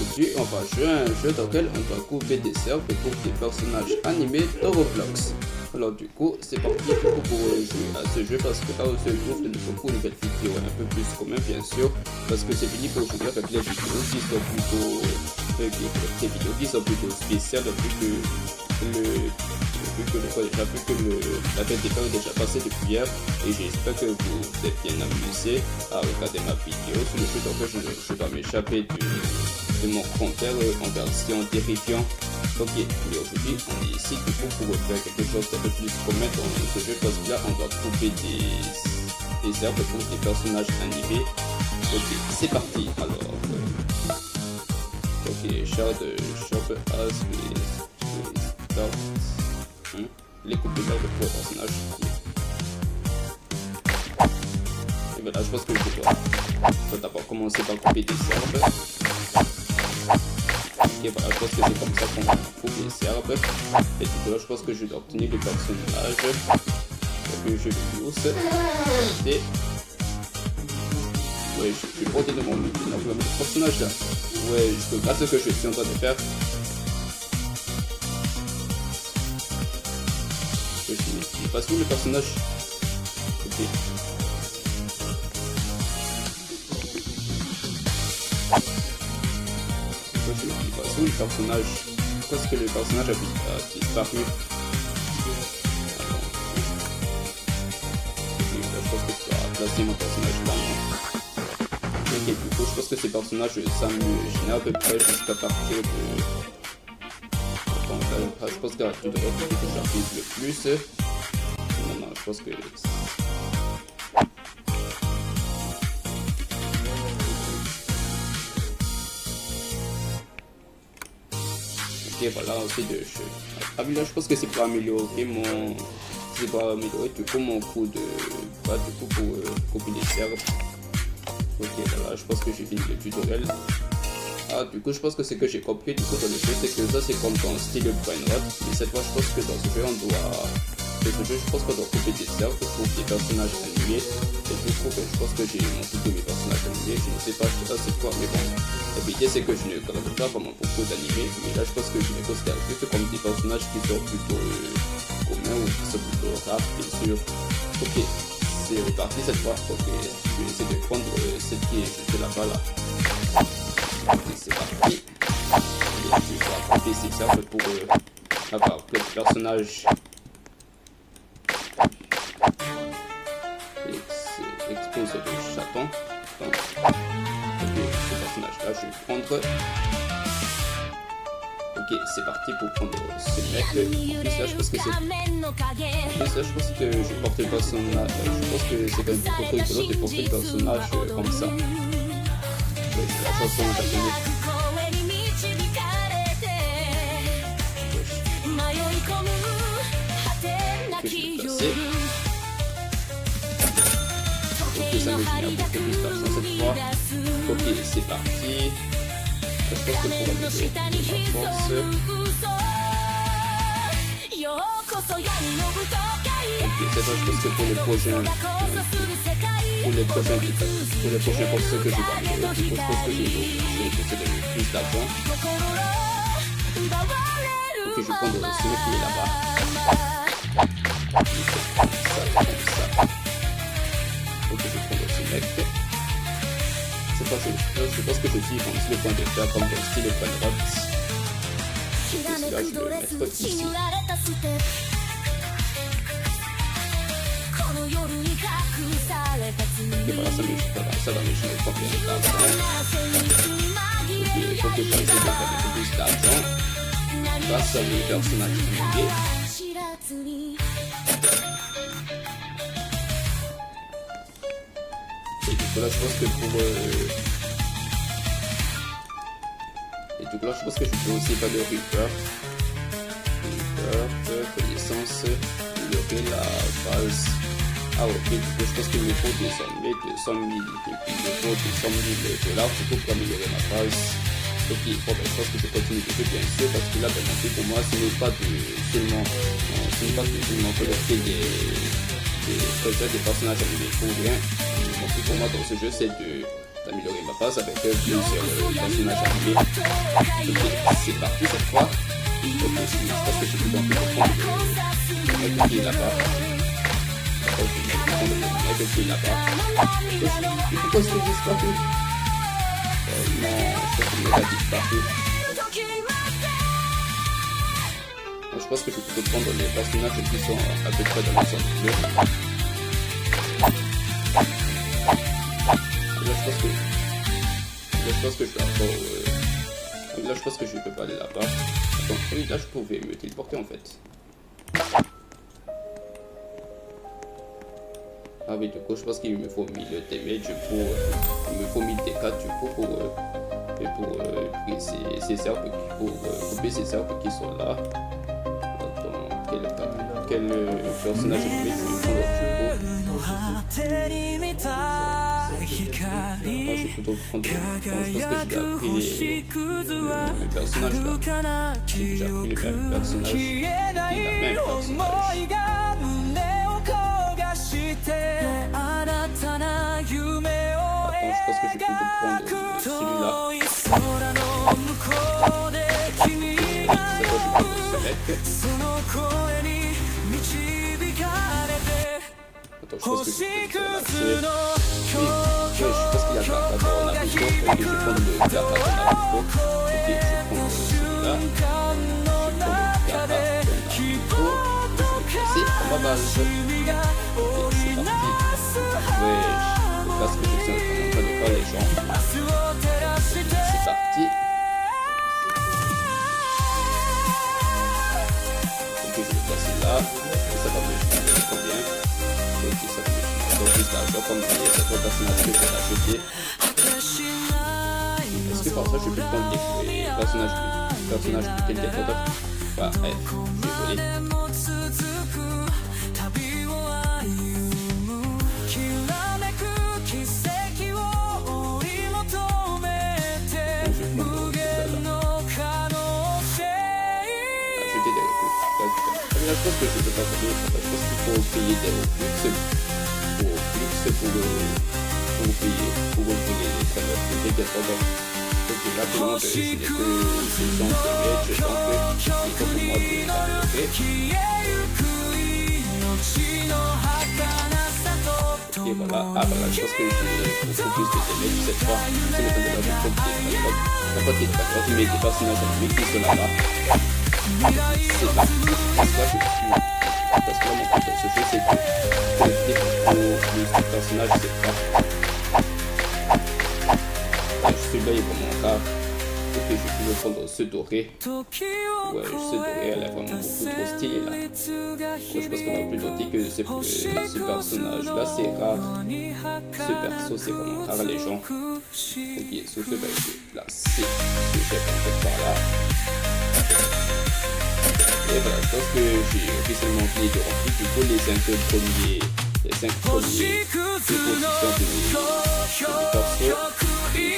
Aujourd'hui, on va jouer à un jeu dans lequel on doit couper des cercles pour des personnages animés de Roblox. Alors du coup, c'est parti pour jouer à ce jeu parce que là on se trouve de beaucoup de nouvelles vidéos un peu plus commun bien sûr, parce que c'est fini pour jouer avec les vidéos qui sont plutôt spéciales vu que la fête des pères est déjà passée depuis hier, et j'espère que vous êtes bien amusés à regarder ma vidéo sur le jeu dans lequel je dois m'échapper de mon compteur en version terrifiant. Ok, mais aujourd'hui on est ici du coup pour faire quelque chose d'un peu plus commun dans ce jeu parce que là on doit trouver des herbes pour des personnages animés. Ok, c'est parti alors. Ok, shop as start. Les coupes de herbes pour les personnages. Et voilà, je pense que je dois d'abord commencer par couper des herbes. Ok, voilà, je pense que c'est comme ça qu'on coupe les herbes. Et du coup là, je pense que je dois obtenir le personnage. Que je le use. Et... ouais, je suis porté de mon personnage là. Ouais, je peux pas ce que je suis en train de faire. Je passe où le personnage? Ok. Je passe où le personnage? Pourquoi est-ce que le personnage a disparu? Je pense que je dois placer mon personnage là. Ok, du coup, je pense que ces personnages s'amusent à peu près jusqu'à partir de... je pense qu'à tout de l'autre côté que j'arrive le plus. Non, je pense que... ok, voilà, ensuite je... ah oui, là, je pense que c'est pour améliorer mon... c'est pour améliorer du coup mon coup de... bah, du coup pour couper les herbes. Ok, voilà, je pense que j'ai fini le tutoriel. Ah, du coup, je pense que ce que j'ai compris du coup dans le jeu, c'est que ça c'est comme dans style Brainrot. Mais cette fois, je pense que dans ce jeu, on doit... je pense qu'on doit couper des herbes pour des personnages animés. Et du coup, je pense que j'ai monté tous mes personnages animés. Je ne sais pas c'est quoi, mais bon. L'idée, c'est que je ne connais pas vraiment beaucoup d'animés. Mais là, je pense que je les considère juste comme des personnages qui sont plutôt communs ou qui sont plutôt rares, bien sûr. Ok. C'est reparti cette fois. Ok, je vais essayer de prendre celle qui est juste là-bas là. Ok, c'est parti. Et je vais apporter ces herbes pour avoir plein de personnages. Expose le chaton. Donc, ok, ce personnage là, je vais prendre. Ok, c'est parti pour prendre ce mec. En plus là, je pense que c'est... en plus là, je pense que je porte le personnage... je pense que c'est quand même beaucoup trop rigolo de porter le personnage comme ça. Ouais, c'est la chanson japonaise. Ok, je vais passer. Ok, ça me génère beaucoup plus d'argent cette fois. Ok, c'est parti. Je pense que pour améliorer ma force. Ok, c'est ça, je pense que pour les prochains forces que je vais améliorer, je pense que je vais essayer de plus d'argent. Ok, je prends celui qui est là-bas. Ok, je prends ce mec. Je pense que je suis dans le point de faire comme dans le style Brainrot. Et celui-là, je vais le mettre ici. Et voilà, ça va me générer combien d'argent. Ok, il faut que j'essaie de faire un peu plus d'argent grâce à mes personnages animés. Et du coup là, je pense que pour... et du coup là, je pense que je peux aussi faire le Reaper, connaissance, améliorer la base. Ah ok, du coup je pense qu'il me faut 200 000, et puis il me faut 200 000 $ pour améliorer ma base. Ok, bon, ben, je pense que je continue de jouer bien sûr parce que là, ben, pour moi, ce n'est pas seulement collecter des personnages animés pour rien. Donc pour moi dans ce jeu, c'est de d'améliorer ma passe avec plusieurs personnages animés. Ok, c'est parti cette fois. Ok, je pense que j'ai plus envie de prendre le mec qui est là-bas. D'accord, je vais prendre le mec qui est là-bas. Pourquoi est-ce que j'ai disparu? Non, je pense que le mec a disparu. Je pense que je peux prendre les personnages qui sont à peu près dans le centre bleu. Là, je pense que je vais encore... Là, je pense que je ne peux pas aller là-bas. Attends, oui, là, je pouvais me téléporter en fait. Ah oui, du coup, je pense qu'il me faut 1000 damage pour... il me faut 1000 DK du coup pour couper ces arbres, pour couper ces arbres qui sont là. Quel personnage je vais prendre du coup? Je vais plutôt prendre. Je pense que j'ai appris les personnages là. J'ai déjà pris les mêmes personnages. Et la même personnage. Attends, je pense que je vais plutôt prendre celui-là. Cette fois, je vais prendre ce mec. Attends, je pense que je vais prendre je pense qu'il y a d'abord Naruto. Ok, je vais prendre le Gaara de Naruto. Ok, je vais prendre celui-là. Je vais prendre le Gaara de Naruto. Je vais passer à ma base. Ok, c'est parti. Ouais, parce que je suis en train de faire les gens. C'est parti. Ok, je vais passer là. Et ça va me finir trop bien. Ok, ça va me finir. Donc, juste là, je vais prendre cette autre personnage que je vais acheter. Est-ce que par ça, je peux prendre les personnages de quelqu'un d'autre? Bah, ouais, je vais voler. Je pense que je ne peux pas payer, je pense qu'il faut payer des pour voler les traîneurs de quelqu'un. Donc là pour moi, ce n'est que ces gens de maître, donc il faut pour moi de l'améliorer. Et voilà, ah voilà, je pense que je vais beaucoup plus de damage cette fois. C'est le temps de la profiter de la porte des traîneurs, mais des personnages animés qui sont là-bas. C'est là, parce que là mon but dans ce jeu c'est de connecter pour le personnage, c'est pas. Celui-là il est vraiment rare. Ok, je peux le prendre ce doré. Ouais, ce doré elle est vraiment beaucoup trop stylée là. Ouais, je pense qu'on a pu noter que ce personnage là c'est rare. Ce perso c'est vraiment rare les gens. Ok, sur ce ben je vais placer ce chef en fait par là. Et voilà, je pense que j'ai officiellement fini de remplir du coup les 5 premiers positions de mes persos. Et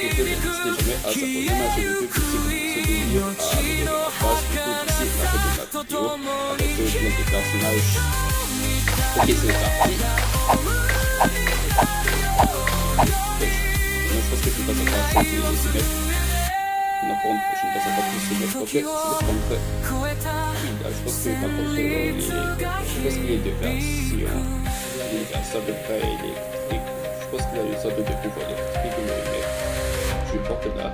je peux n'hésitez jamais à s'abonner à ma chaîne YouTube si vous souhaitez à abonner à ma page du coup d'ici la fin de ma vidéo avec plein de personnages. Ok, c'est parti. Je pense que je ne vais pas s'en faire les mecs. Non, je ne vais pas plus se mettre parce que je vais prendre. Oui, là, je pense que par contre, les deux versions, à peu près électriques. Je pense qu'il y a une sorte de pouvoir électrique, mais je porte là.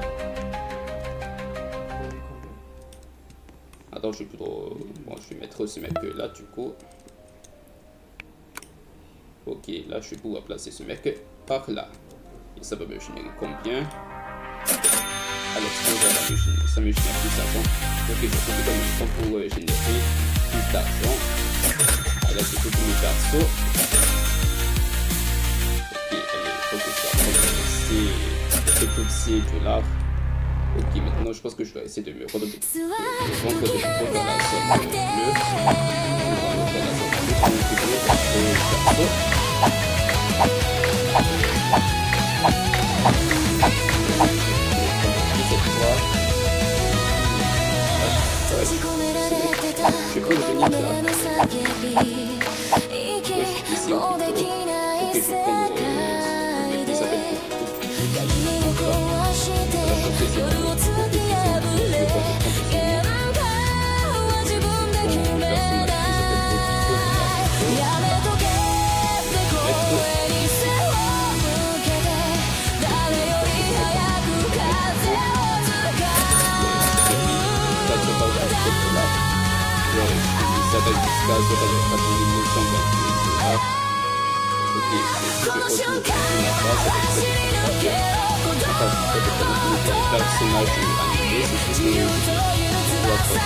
Attends, je vais plutôt. Bon, je vais mettre ce mec là, du coup. Ok, là, je vais pouvoir placer ce mec par là. Et ça va me générer combien? Alors, ça me génère plus d'argent. Donc, je vais profiter en même temps pour générer plus d'argent. Alors, c'est tout pour mes persos. Ok, allez, il faut que je fasse tous ces $. Ok, maintenant, je pense que je dois essayer de me rendre de vendre de nouveau dans la zone bleue. Dans la zone bleue pour récupérer les persos. Je peux revenir là. Ici au plutôt. Ok, je vais prendre le mec qui s'appelle Coco. discuss what are the possible songs that you have. Okay, so je suis aussi dans la phase avec cette personnage animé, c'est juste que je dois passer la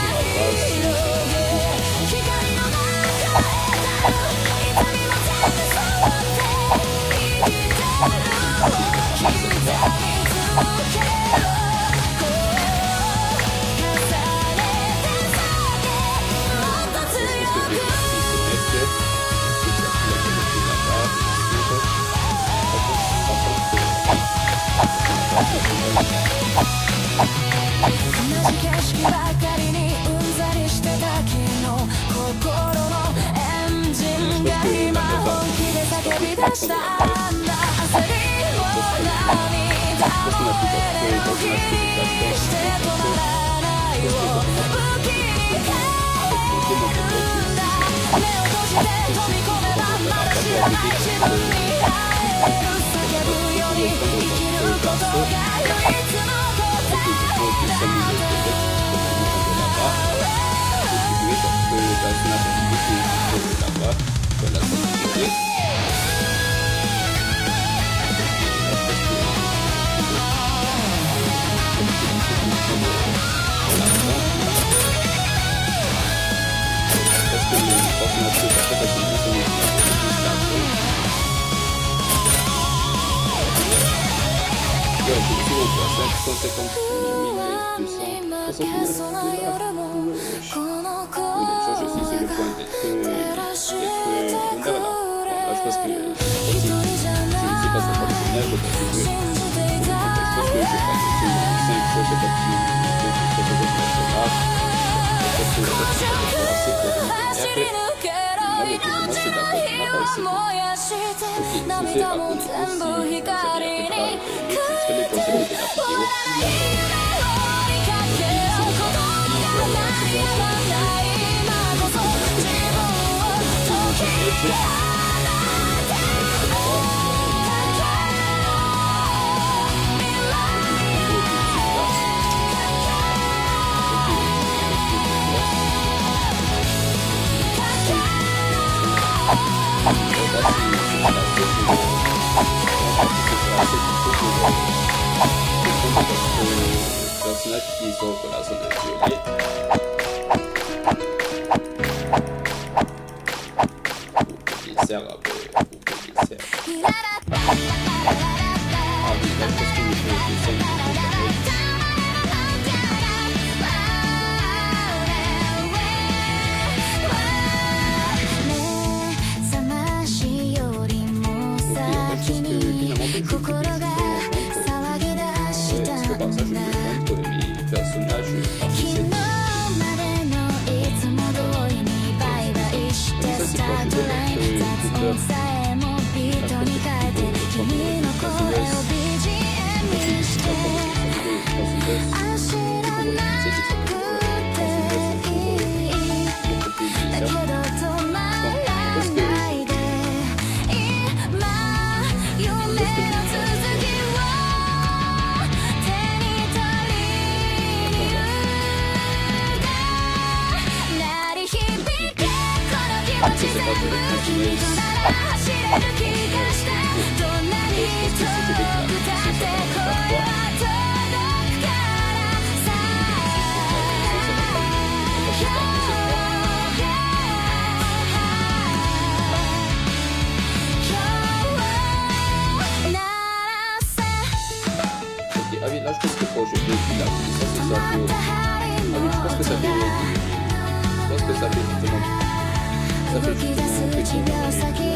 響け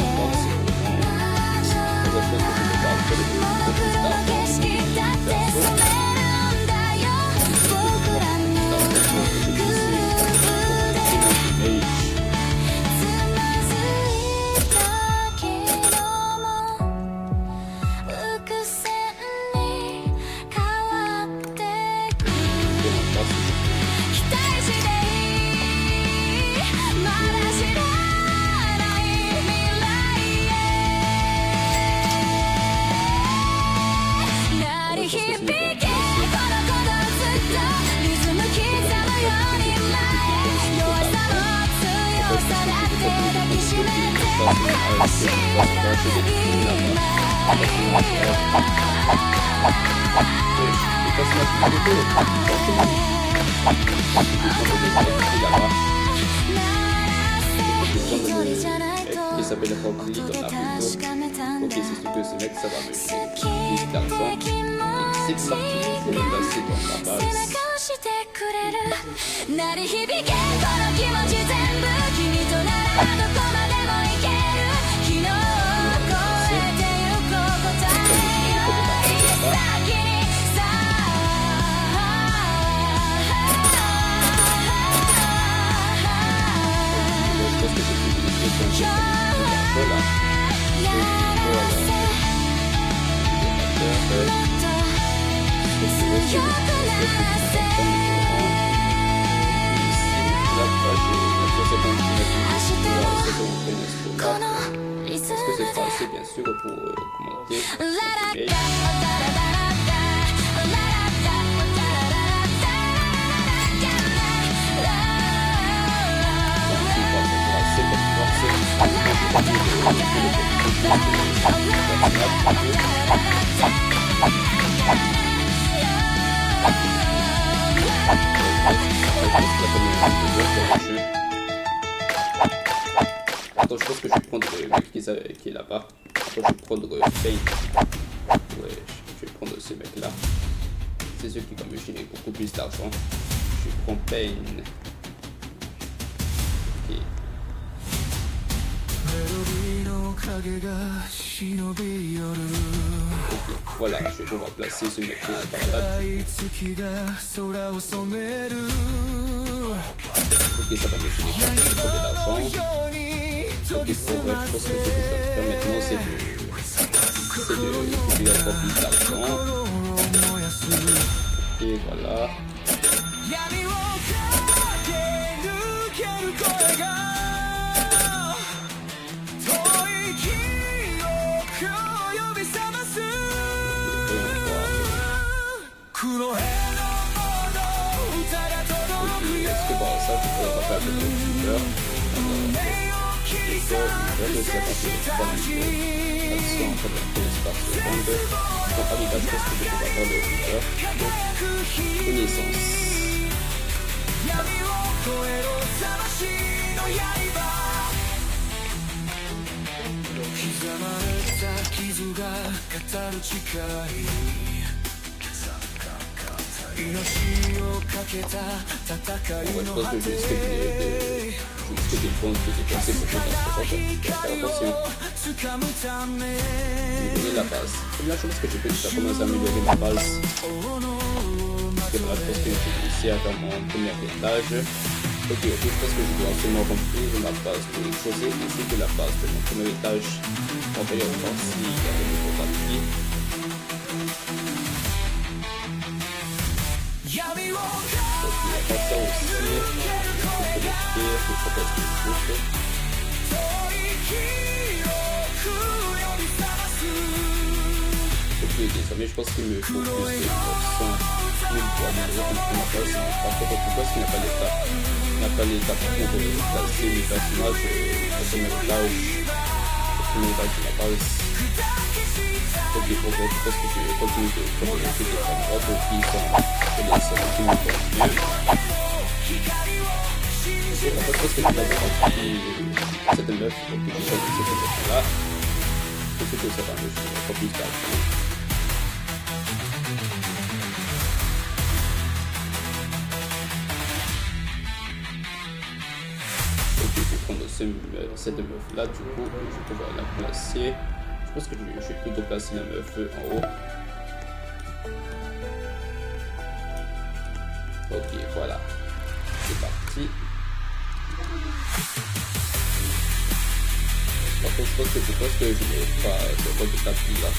acheter des trucs là-bas. Les personnages principaux, qui s'appelle Rockly dans Naruto. Ok, c'est sûr que ce mec, ça va me faire plus d'argent. Et c'est parti pour le placer dans la base. Voilà. Est-ce que c'est pas assez bien sûr pour commenter Attends, je pense que je vais prendre le mec qui est là-bas. Attends, je vais prendre Pain. Ouais, je vais prendre ce mec-là. C'est celui qui va me générer beaucoup plus d'argent. Je prends Pain. Ok. Ok, voilà, je vais pouvoir placer ce mec-là par là. Ok, ça va me générer beaucoup d'argent. Ok, je pense que ce que je dois faire maintenant, c'est de publier encore plus d'argent. Ok, voilà. Est-ce que par ça, je pourrais pas faire de computer? Je vais faire passer les 3 minutes. Action, en fait, par seconde. Donc, habitat, je pense que je peux pas faire de computer. Donc, connaissance. Ouais, je pense que je risque des points de dépenser pour faire attention. Améliorer la base. Première chose que je fais, c'est commencer à améliorer ma base. Parce que là, je pense que je vais ici à faire mon premier étage. Ok, je pense que je dois absolument remplir ma base pour les choses ainsi que la base de mon premier étage. On va y voir s'il y a des nouveaux papiers. Ok, on va faire ça aussi. Il faut connecter, il faut passer le truc. Ok, désormais je pense qu'il me faut plus de 900 000 pour améliorer ma base. Par contre, pourquoi est-ce qu'il n'a pas l'étape? Il n'a pas l'étape pour placer les personnages au premier étage de la base. Ok, pour vrai, je pense que je vais continuer de prendre les trucs de caméra pour qu'ils sont les seuls qui me font mieux. Ok, en fait, je pense que je vais remplir cette meuf pour que je sois de cette meuf-là. Parce que ça va me faire encore plus d'argent. Ok, je vais prendre cette meuf-là, du coup, je vais pouvoir la placer. Je pense que je vais plutôt placer la meuf en haut. Ok, voilà. C'est parti. Par contre, je pense que je n'ai pas de tapis là.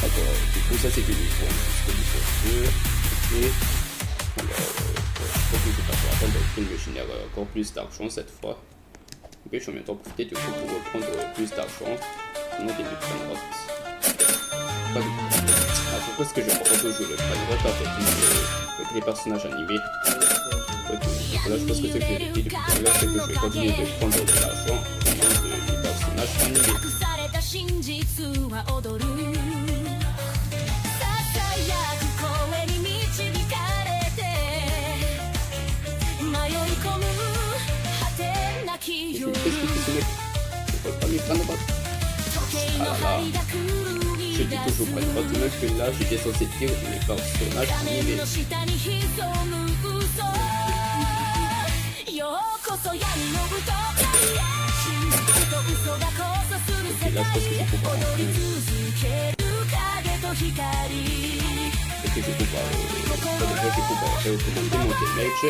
D'accord, du coup, ça c'est du niveau 2. Ok. Alors, je pense que je vais passer à attendre qu'il me génère encore plus d'argent cette fois. Ok, je suis en même temps profiter du coup pour reprendre plus d'argent. Sinon, des brainrot. Pourquoi est-ce que je propose de jouer le brainrot avec les personnages animés? Ok, donc là je pense que ce que j'ai dit depuis tout à l'heure, c'est que je vais continuer de prendre de l'argent. personnage animé. Qu'est-ce que c'est ce mec? Je peux pas lui prendre pas. Ah là là. Je dis que je prenne pas tout mec que là j'étais censé tirer mes personnages animés. Ok, là je pense que je peux pas en plus. Ok, je peux pas. Déjà je peux pas recommander mon damage.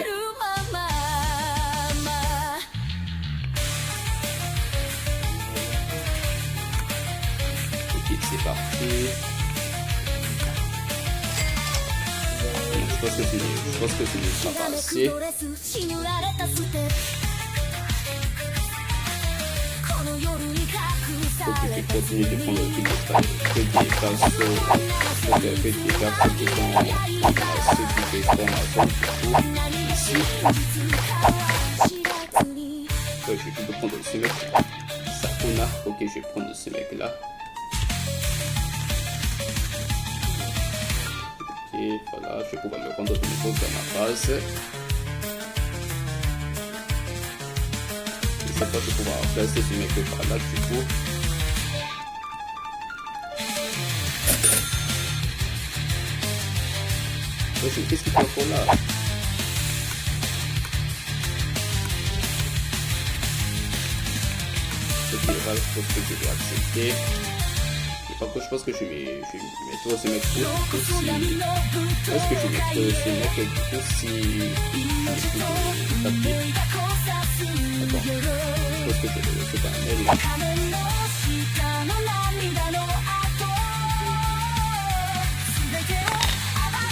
Ok, c'est parti. Je pense que c'est ne sera pas assez. Faut que je continue de prendre que des persos qui sont ceux qui fait formation ici. Je vais prendre ce mec. Sakuna. Ok, je vais prendre ce mec là. Ok, voilà, je vais pouvoir me rendre de nouveau dans ma base. Cette fois, je vais pouvoir placer ce mec par là, du coup. Qu'est-ce qu'il faut encore là? Ok, là, je pense que je vais accepter. Et par contre, je pense que je vais mettre ce mec aussi. Je pense que je vais mettre ce mec aussi. Papier. Attends, je pense que je vais laisser par mail.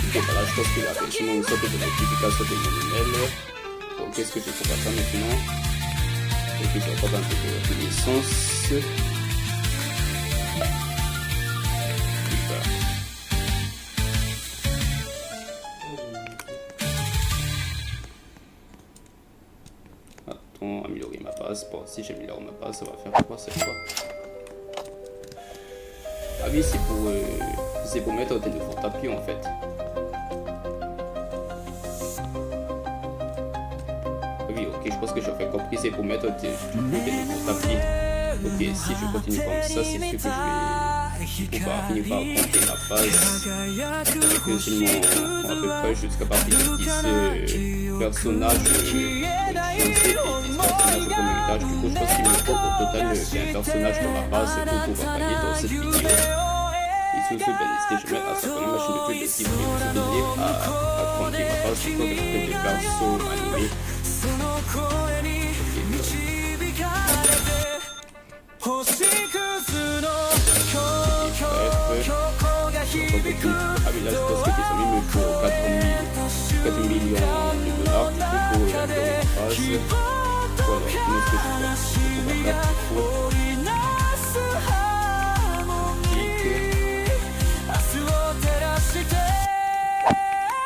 Ok, voilà, je pense qu'il a effectivement une sorte de notification de mon email. Donc, qu'est-ce que je peux faire maintenant? Et puis, je vais prendre un peu de reconnaissance. Attends, améliorer ma base. Bon, si j'améliore ma base, ça va faire quoi cette fois? Ah oui, c'est pour mettre des nouveaux tapis en fait. Oui, ok, je pense que j'ai compris, c'est pour mettre des nouveaux tapis. Ok, si je continue comme ça, c'est sûr que je vais pouvoir finir par compter ma base. Avec seulement à peu près jusqu'à partir de 10 personnages chanceux et 10 personnages au premier étage. Du coup, je pense qu'il me faut au total 20 personnages dans ma base pour pouvoir gagner dans cette vidéo. Et sur ce, n'hésitez jamais à s'abonner à ma chaîne YouTube et si vous voulez me soutenir à compter ma base encore de persos animés. Ah oui, là je pense que désormais il me faut 4 millions de dollars du coup pour ma base. Voilà, comment est-ce que je peux faire du coup.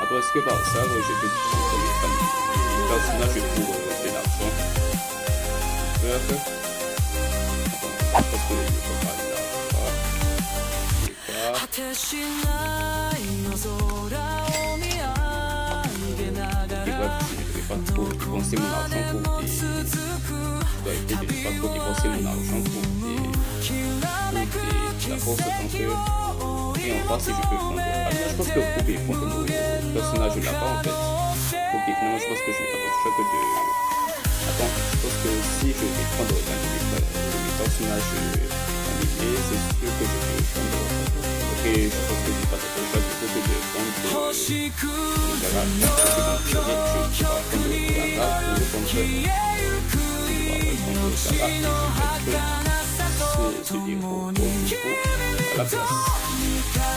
Après, est-ce que par ça, je peux prendre les personnages pour de l'argent? Attends, je pense que je peux pas là. Et bref, je ne devrais pas trop dépenser mon argent pour des... Je dois éviter de ne pas trop dépenser mon argent pour la force tant que... Et on va voir si je peux prendre... Ah, je pense que vous pouvez prendre nos personnages là-bas en fait. Ok, finalement je pense que je vais pas trop que de... Attends, je pense que si je vais prendre l'un de mes personnages animés, c'est sûr que je vais prendre... Ok, je pense que j'ai pas trop choix du coup que de prendre le garage. Je vais prendre le garage pour prendre ce héros à la place.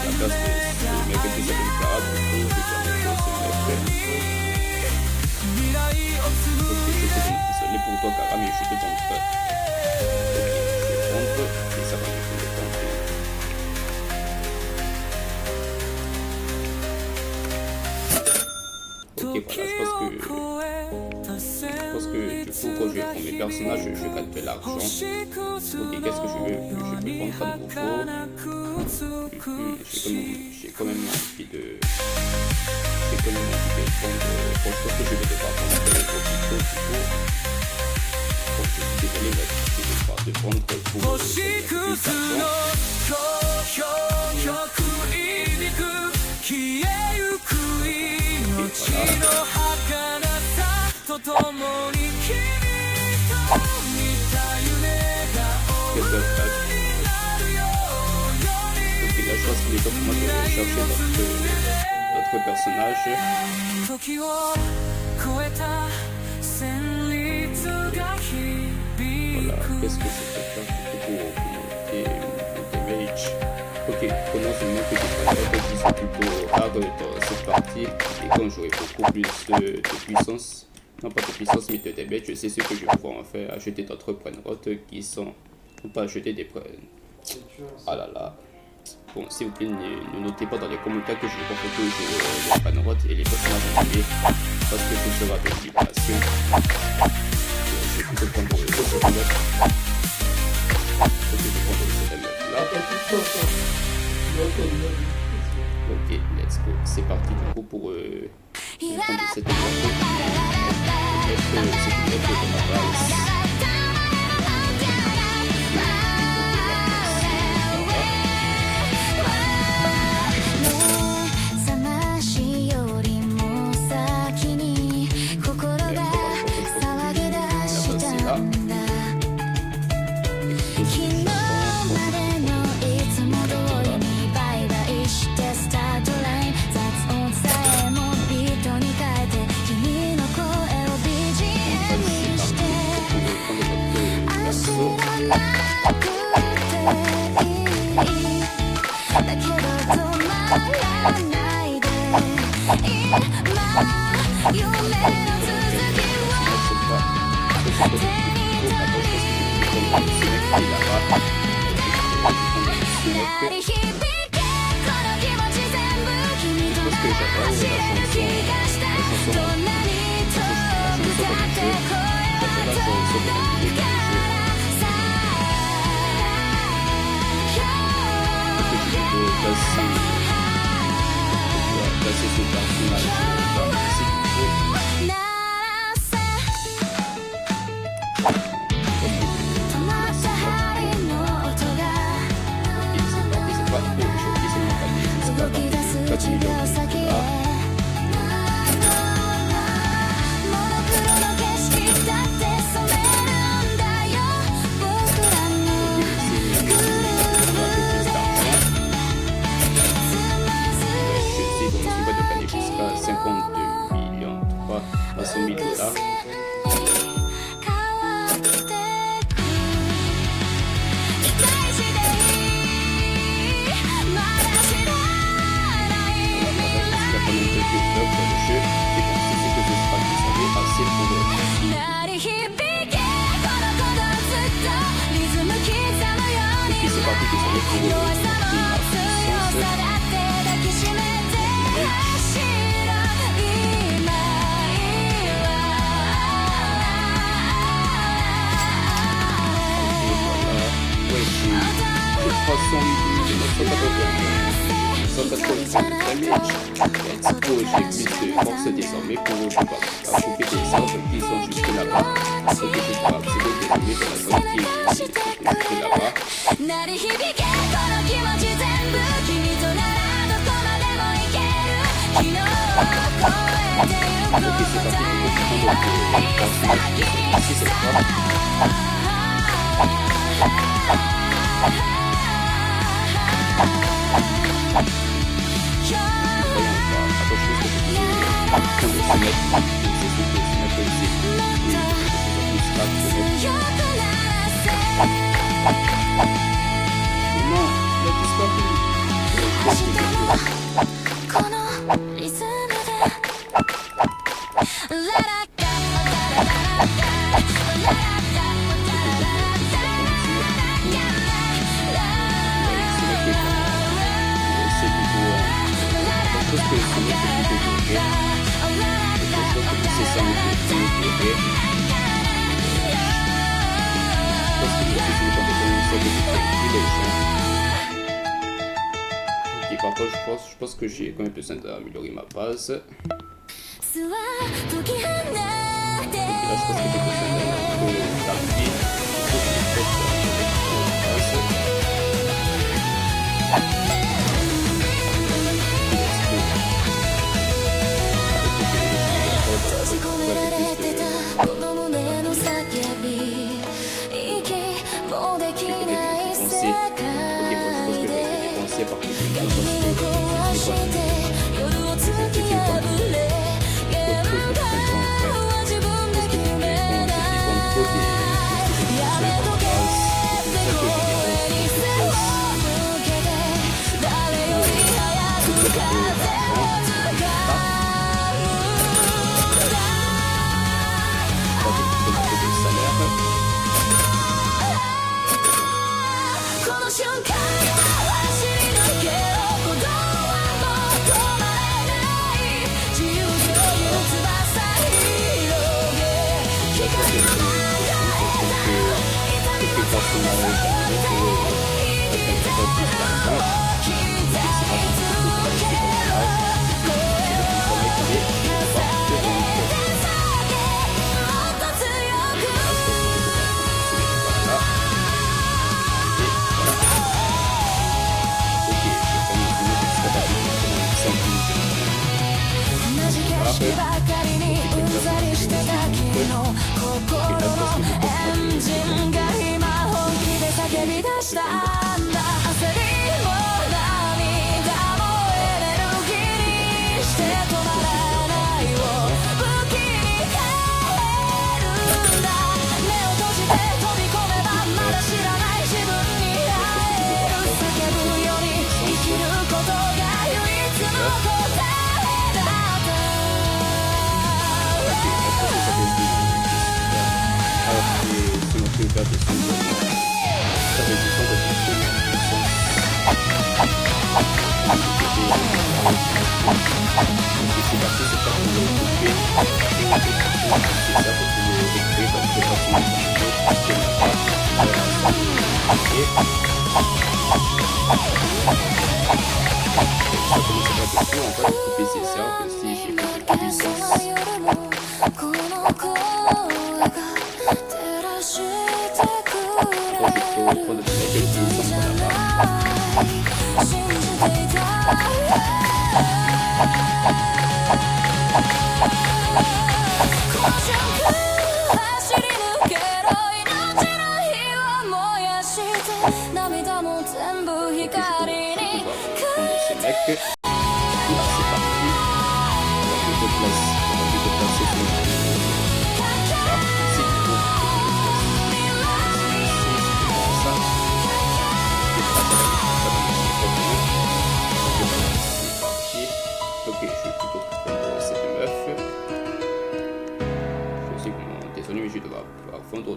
La place de mec qui s'appelle Garab, du coup, je vais mettre ce mec. Ok, je suis désolé pour toi, Garab, mais je te montre. Ok, je vais prendre et ça va me faire le temps. Ok, voilà, je pense que Parce que du coup, quand je vais prendre mes personnages, je gagne de l'argent. Ok, qu'est-ce que je veux? Je peux vendre à nouveau. J'ai quand même envie de. J'ai quand même envie de vendre. Bon, je pense que je vais devoir vendre les gros picos du coup. Bon, je suis désolé, mais je vais devoir de vendre pour gagner plus d'argent. Ok, là je pense qu'il est temps pour moi de chercher notre personnage. Voilà, qu'est-ce que je peux faire pour monter mon damage? Ok, prenons seulement que je disais plutôt hard dans cette partie. Et quand j'aurai beaucoup plus de puissance, non pas de puissance mais de damage, je sais ce que je vais pouvoir en faire. Acheter d'autres brainrots qui sont. Non pas acheter des brain. Ah là là. Bon, s'il vous plaît, ne notez pas dans les commentaires que je vais pas toujours les brainrots et les personnages animés. Parce que tout sera de libération. Je vais plutôt prendre le secondaire. Ok, je vais prendre le secondaire là. Ok, let's go. C'est parti du coup pour prendre cette époque. C'est une époque de ma base. J'ai plus de force désormais pour pouvoir couper des arbres qui sont juste là-bas. Donc je dois accéder des ennemis dans la zone qui est juste là-bas. Ok, c'est parti pour prendre le personnage ici cette fois. C'est ça me fait pleurer. Parce que je suis sur le compétence de les gens. Ok, par contre, je pense que j'ai quand même besoin d'améliorer ma base. Donc là, je pense que j'ai besoin d'un autre tapis.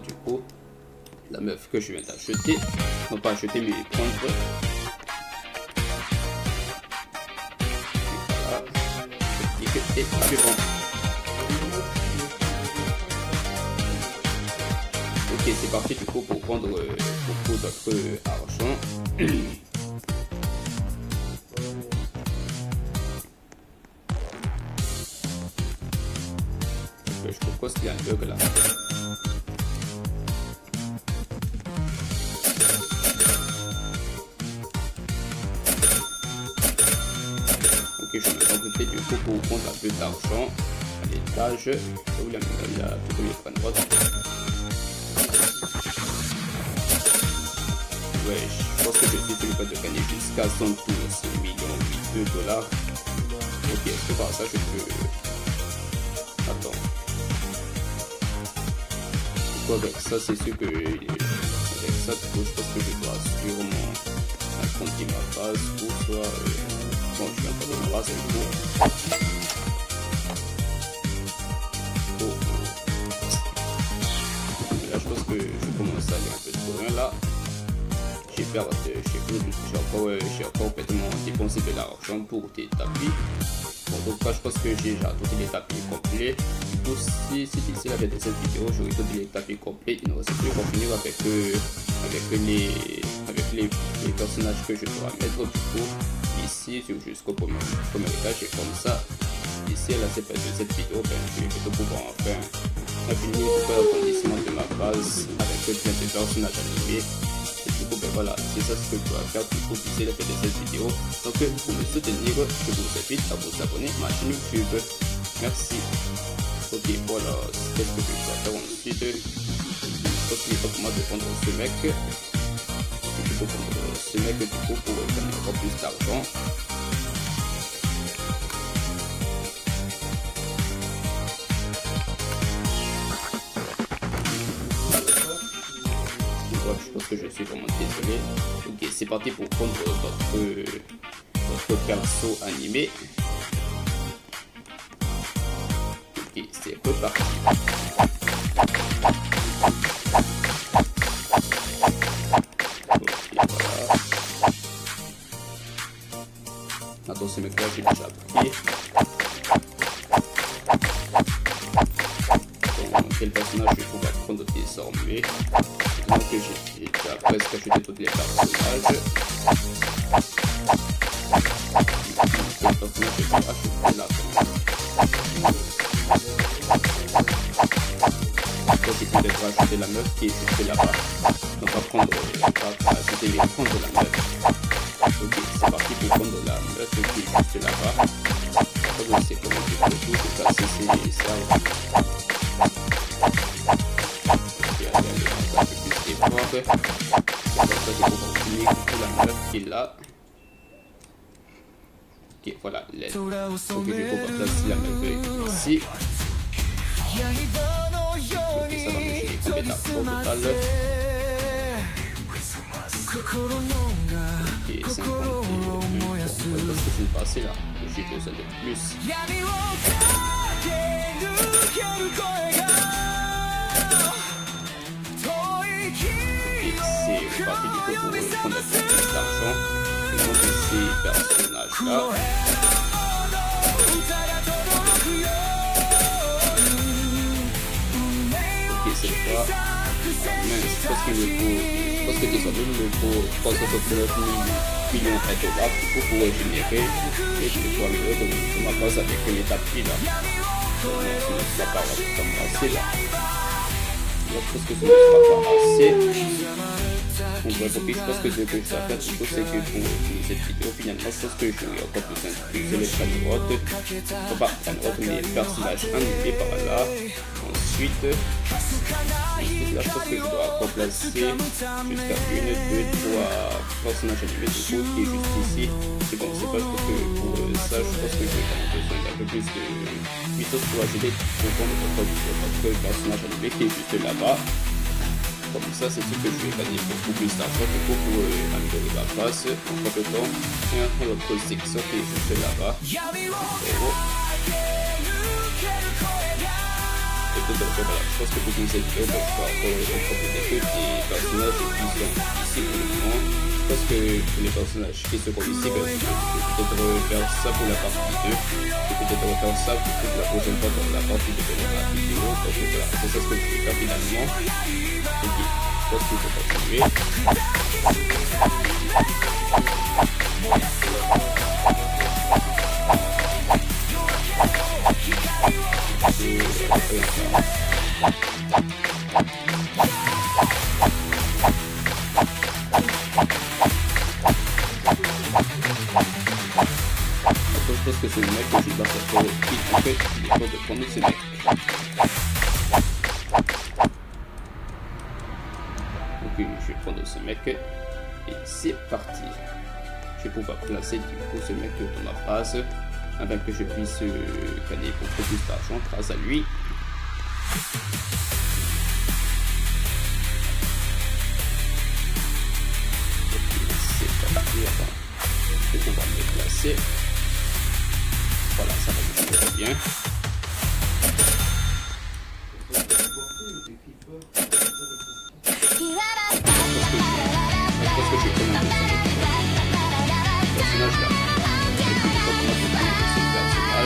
Du coup, la meuf que je viens d'acheter, non pas acheter mais prendre. Et voilà, et suivant. Ok, c'est parti du coup pour prendre beaucoup d'autres argent. Je propose qu'il y a un bug là. Je vais me compléter du coup pour prendre un peu d'argent à l'étage. Où la première fois droite. Ouais, je pense que je suis capable de gagner jusqu'à 112 millions de dollars. Ok, est-ce que par ça je peux. Attends. Pourquoi avec ça, c'est sûr que. Avec ça, du coup, je pense que je dois sûrement agrandir ma base pour soit. Bon, je vais encore de ma base avec vous. Là, je pense que je commence à aller un peu trop loin là. J'ai encore complètement dépensé de l'argent pour des tapis. Bon, donc là, je pense que j'ai déjà tout les tapis complets. Du coup, si d'ici la fin de cette vidéo, j'aurai tout les tapis complets, il ne reste plus qu'à finir avec les personnages que je dois mettre. Du coup, ici, jusqu'au premier étage, et comme ça, ici, à la fin de cette vidéo, ben, je vais plutôt pouvoir enfin finir tout l'agrandissement de ma base avec plein de personnages animés. Et du coup, ben voilà, c'est ça ce que je dois faire pour d'ici la fin de cette vidéo. Donc, pour me soutenir, je vous invite à vous abonner à ma chaîne YouTube. Merci. Ok, voilà, qu'est-ce que je dois faire ensuite? Je pense qu'il est pas pour moi de prendre ce mec. Il faut prendre ce mec du coup pour gagner encore plus d'argent. Je pense que je suis vraiment désolé. Ok, c'est parti pour prendre votre perso animé. Ok, c'est reparti. Ok, voilà. Attends, ce mec-là, j'ai déjà pris. Quel personnage je pourrais prendre désormais? Donc j'ai déjà presque acheté tous les personnages. Quel personnage je peux acheter là? Donc il faut peut-être acheter la meuf qui est juste là-bas. On va prendre, acheter l'écran de la meuf. Ok, c'est parti pour prendre la meuf qui est juste là-bas. Comme c'est comment je fais tout, c'est ça, c'est c'est comme ça qu'il faut continuer pour la meuf qui est là. Ok, voilà, l'aide. Donc je vais placer la meuf ici. Ok, ça va me gérer combien d'argent au total? Ok, 51. Parce que c'est passé là. J'ai besoin de plus. C'est parti du coup pour prendre plus d'argent. Et donc ces personnages-là. Ok, cette fois. Mince, je pense que désormais il me faut 369 millions de dollars pour générer et je dois me retrouver ma base avec les tapis là. Donc ça ne va pas commencer là. Je pense que ce ne sera pas assez. Donc bref, je pense que ce que je dois faire du coup, c'est que pour cette vidéo, finalement, je pense que je vais encore plus utiliser les camerottes. Pas camerottes, mais personnages animés par là. Ensuite, là, je pense que je dois encore placer jusqu'à 1, 2, 3 personnages animés du coup, qui est juste ici. C'est bon, c'est pas, je pense que pour ça, je pense que je vais avoir besoin d'un peu plus de puissance pour ajouter notre personnage animé qui est juste là-bas. Comme ça, c'est ce que je vais gagner beaucoup plus d'argent pour améliorer la base. En complétant notre section qui est juste là-bas. Et tout à fait, voilà. Je pense que pour cette vidéo, je vais compléter que des personnages qui sont ici pour le moment. Je pense que pour les personnages qui se trouvent ici, je vais peut-être faire ça pour la partie 2. Je vais peut-être refaire ça pour la prochaine fois dans la partie 2 de la vidéo. Donc voilà, c'est ça ce que je vais faire finalement. Ok, je pense qu'il faut continuer. Je pense que c'est le mec que je dois faire en fait, il est temps de prendre ce mec. Ok, je vais prendre ce mec et c'est parti. Je vais pouvoir placer du coup ce mec dans ma base afin que je puisse gagner beaucoup plus d'argent grâce à lui. Ok, c'est parti. Attends, je vais pouvoir me placer. Voilà, ça va me bien. Parce que je connais un personnage là. Et puis, je crois qu'on a ce personnage.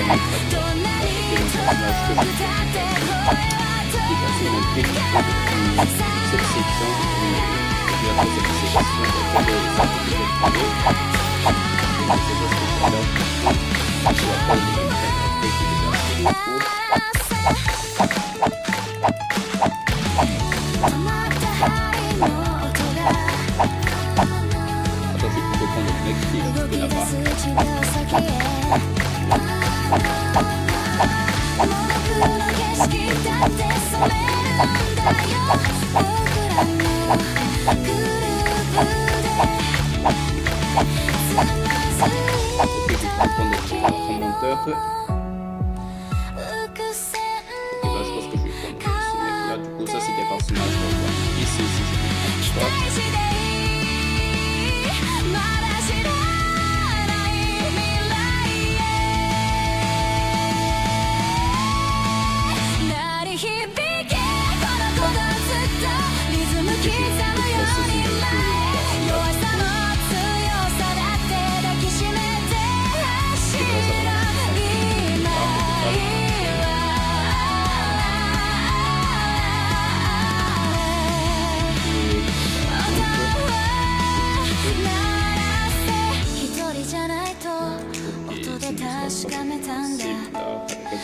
vraiment très bien. C'est un personnage que je trouve qui est assez magnifique depuis cette section, depuis la troisième section dans laquelle les armes que j'ai trouvées. Et c'est ce que j'adore. Je vois pas le même après qui est assez beaucoup. Attends, je vais plutôt prendre le mec qui est juste là-bas. Ok, je vais prendre le remonteur. Ok, là je pense que je vais prendre ce mec là. Du coup, ça c'est des personnages qu'on voit ici, si je ne me trompe pas.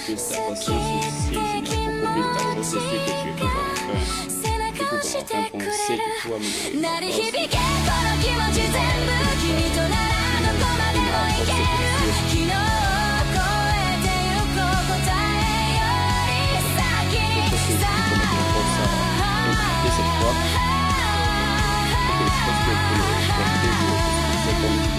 Plus d'avancée aussi, je n'ai beaucoup plus d'argent, c'est sûr que je vais pouvoir enfin penser du coup à améliorer cette fois. Ok, je pense que pour le prochain jour, je vais prendre de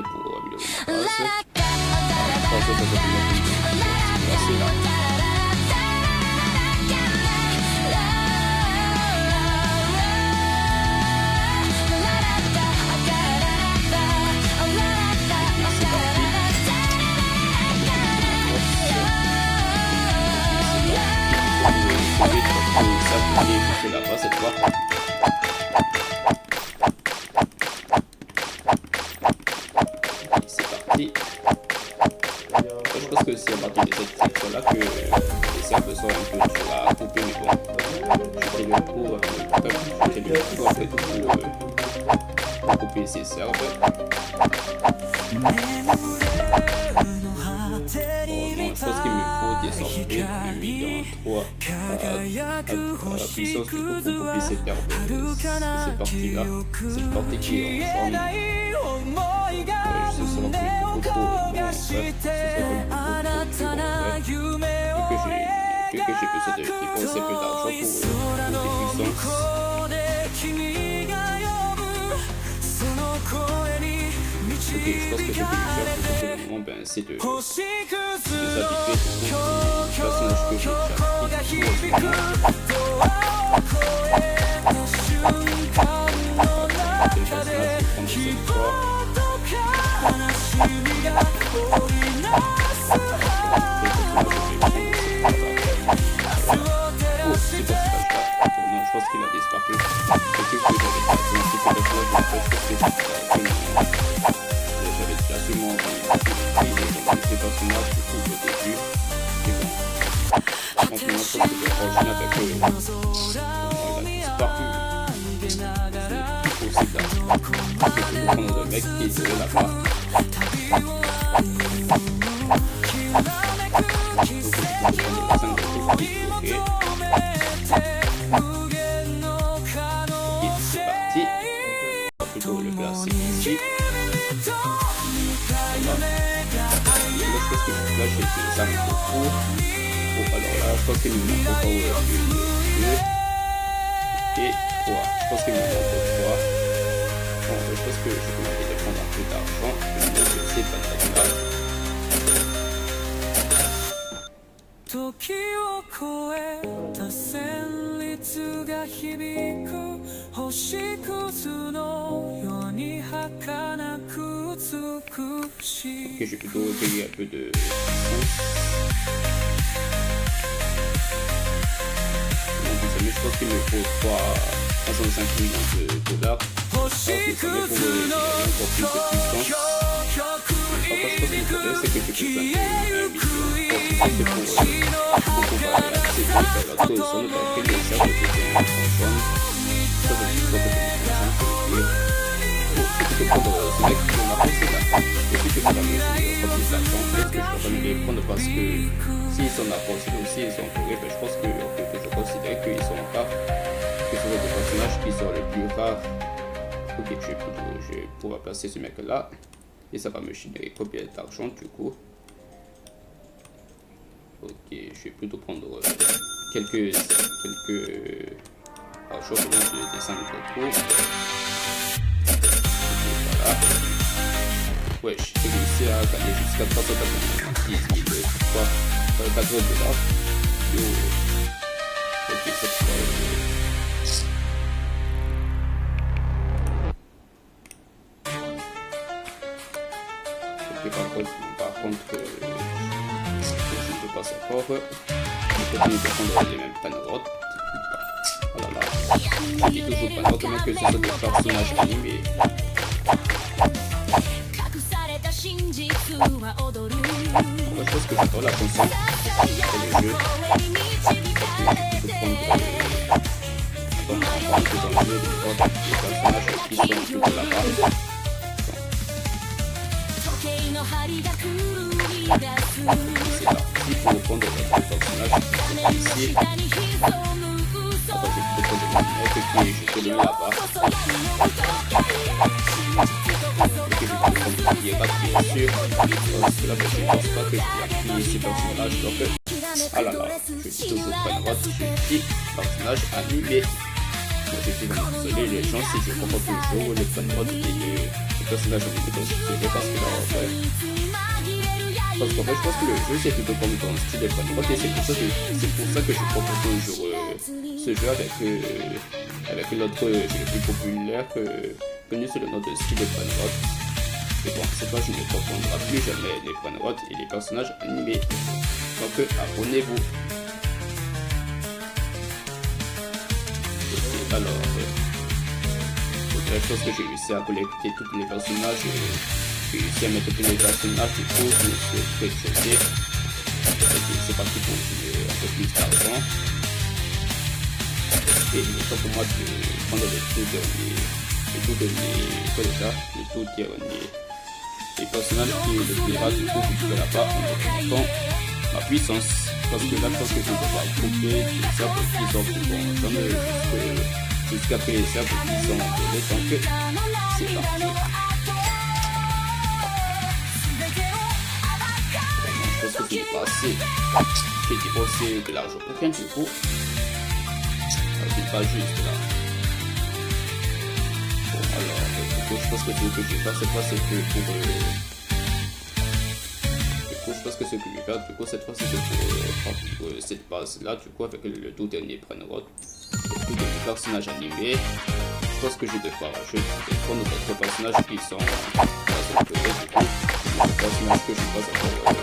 pour améliorer ma base. Je pense que ça peut être assez là. C'est là-bas cette fois. Je pense que c'est à partir de cette section-là que les cercles sont un peu sur la poupée, mais bon, je fais le cours, après pour couper ces cercles. Bon, non, je pense qu'il me faut des sorties, mais dans 3 à puissance du coup pour couper ces parties-là. Cette partie qui est en forme. Ce sera plus beaucoup que j'ai besoin de dépenser peu d'argent pour des puissances. Ok, je pense que je vais faire pour le moment, c'est de s'habituer aux personnages que j'ai déjà je pense qu'il a disparu. J'avais déjà sûrement ces personnages du coup au début. Et bon, maintenant je pense que je vais enchaîner avec eux. Il a disparu. C'est possible là. Je vais prendre le mec qui est là-bas. Plutôt le placer ici. Voilà. Là, je pense que là, j'ai fait ça un peu trop. Bon, alors là, je pense qu'il me manque encore 1, 2 et 3. Je pense qu'il me manque 3. Bon, je pense que je peux demander de prendre un peu d'argent. Je vais essayer de faire ça. 時を越えた旋律が響く星屑のように儚く美しい。 Ok, je vais plutôt recueillir un peu de mais je pense qu'il me faut 305 millions de dollars. Alors que ça met pour encore plus de puissance. Après, je pense que le problème c'est que je peux faire 1 million. Pour pouvoir accéder à la cause, on va créer ça pour que c'est un téléphone. Ça veut dire que c'est un téléphone. Ce mec qui m'a pensé là, je sais que ça va me faire plus d'argent. Est-ce que je dois pas me les prendre parce que s'ils sont là pour aussi ils sont entourés, ben je pense que je considère qu'ils sont rares, que ce sont des personnages qui sont les plus rares. Ok, je vais pouvoir placer ce mec là et ça va me générer combien d'argent du coup. Ok, je vais plutôt prendre quelques argent pour le dessin de concours. Voilà. Ouais, j'ai réussi à gagner jusqu'à 390 000 4 dollars. Yo. Ok, ça c'est ok, par contre, je ne peux pas encore. Je continue de prendre les mêmes panorates. Oh là là, je dis toujours panorates, mais que ce sont des personnages animés. Je pense que j'adore la console et le jeu. Je peux prendre dans le jeu des personnages qui sont plutôt là-bas. C'est parti pour prendre notre personnage ici. Attends, je vais prendre le mec qui est juste là-bas. Et que je vais prendre le pirate bien sûr. Parce que là, je ne pense pas que je vais appuyer ce personnage. Donc, ah là là, je dis toujours pas droite, je dis personnage animé. Moi, je suis vraiment désolé les gens si je comprends toujours les panorates et les personnages animés dans ce jeu parce que là, en fait, parce qu'en fait, je pense que le jeu c'est plutôt comme dans le style des panorates et c'est pour ça que je propose toujours ce jeu avec l'autre jeu le plus populaire connu sous le nom de style des panorates. Et bon, cette fois je ne confondrai plus jamais les panorates et les personnages animés. Donc abonnez-vous. Ok, alors je pense que j'ai réussi à collecter tous les personnages. J'ai réussi à mettre tous les personnages du coup, je me suis fait. C'est parti pour jouer un peu plus d'argent. Et il est temps pour moi de prendre les tout derniers les personnages qui est le plus rare du coup jusque là-bas en augmentant ma puissance. Parce que là je pense que je vais devoir couper les arbres qui sont plus bons. J'en ai jusqu'à payer les arbres qui sont enterrés, donc c'est parti. Je pense que je n'ai pas assez. J'ai dépensé de l'argent pour rien du coup. C'est pas juste là. Bon alors, je pense que ce que je vais faire cette fois c'est que je pense que ce que je vais faire du coup cette fois c'est que pour cette base là du coup avec le tout dernier panoraute et tout dernier personnage animé, je pense que je vais devoir prendre d'autres personnages qui sont du coup les personnages que je passe encore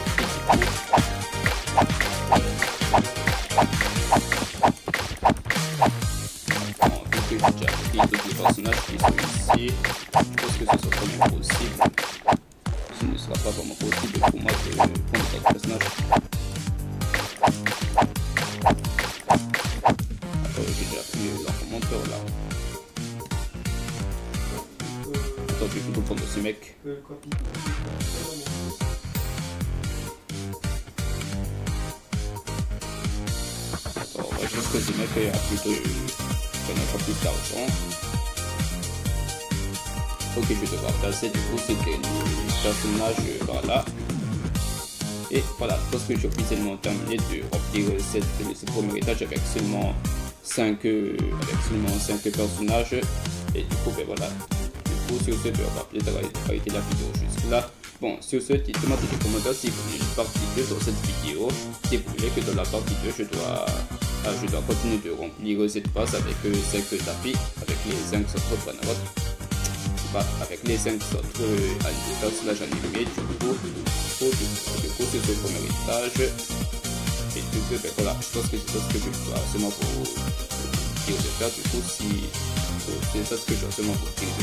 j'ai déjà pris tous les personnages qui sont ici. Je pense que ce sera vraiment possible. Ce ne sera pas vraiment possible pour moi de prendre d'autres personnages. Attends, j'ai déjà pris l'argumenteur là. Attends, je vais plutôt prendre ce mec. Attends, je pense que ce mec a plutôt encore plus d'argent. Ok, je vais devoir placer du coup ce personnage par là. Et voilà, je pense que j'ai officiellement terminé de remplir ce premier étage avec seulement 5 personnages. Et du coup, ben voilà. Du coup, sur ce, on va peut-être arrêter la vidéo juste là. Bon, sur ce, dites-moi dans les commentaires si vous voulez une partie 2 dans cette vidéo. Si vous voulez que dans la partie 2, je dois continuer de remplir cette phase avec 5 tapis, avec les 5 autres panneaux. Avec les 5 autres personnages animés, du coup, sur ce premier étage. Et du coup, ben voilà, je pense que c'est ça ce que je dois seulement vous dire de faire. Du coup, c'est ça ce que je dois seulement vous dire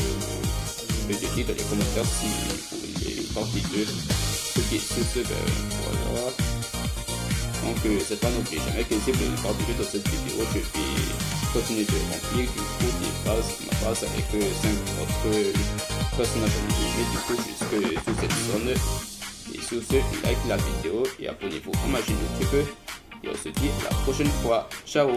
de dire dans les commentaires si vous voulez partie 2. Ok, sur ce, ben voilà. Donc, cette fois, n'oubliez jamais que si vous voulez partie 2 dans cette vidéo, je vais continuer de remplir du coup ma base avec 5 autres personnages animés, du coup, jusque sur cette zone. Et sur ce, like la vidéo et abonnez-vous à ma chaîne YouTube. Et on se dit à la prochaine fois. Ciao!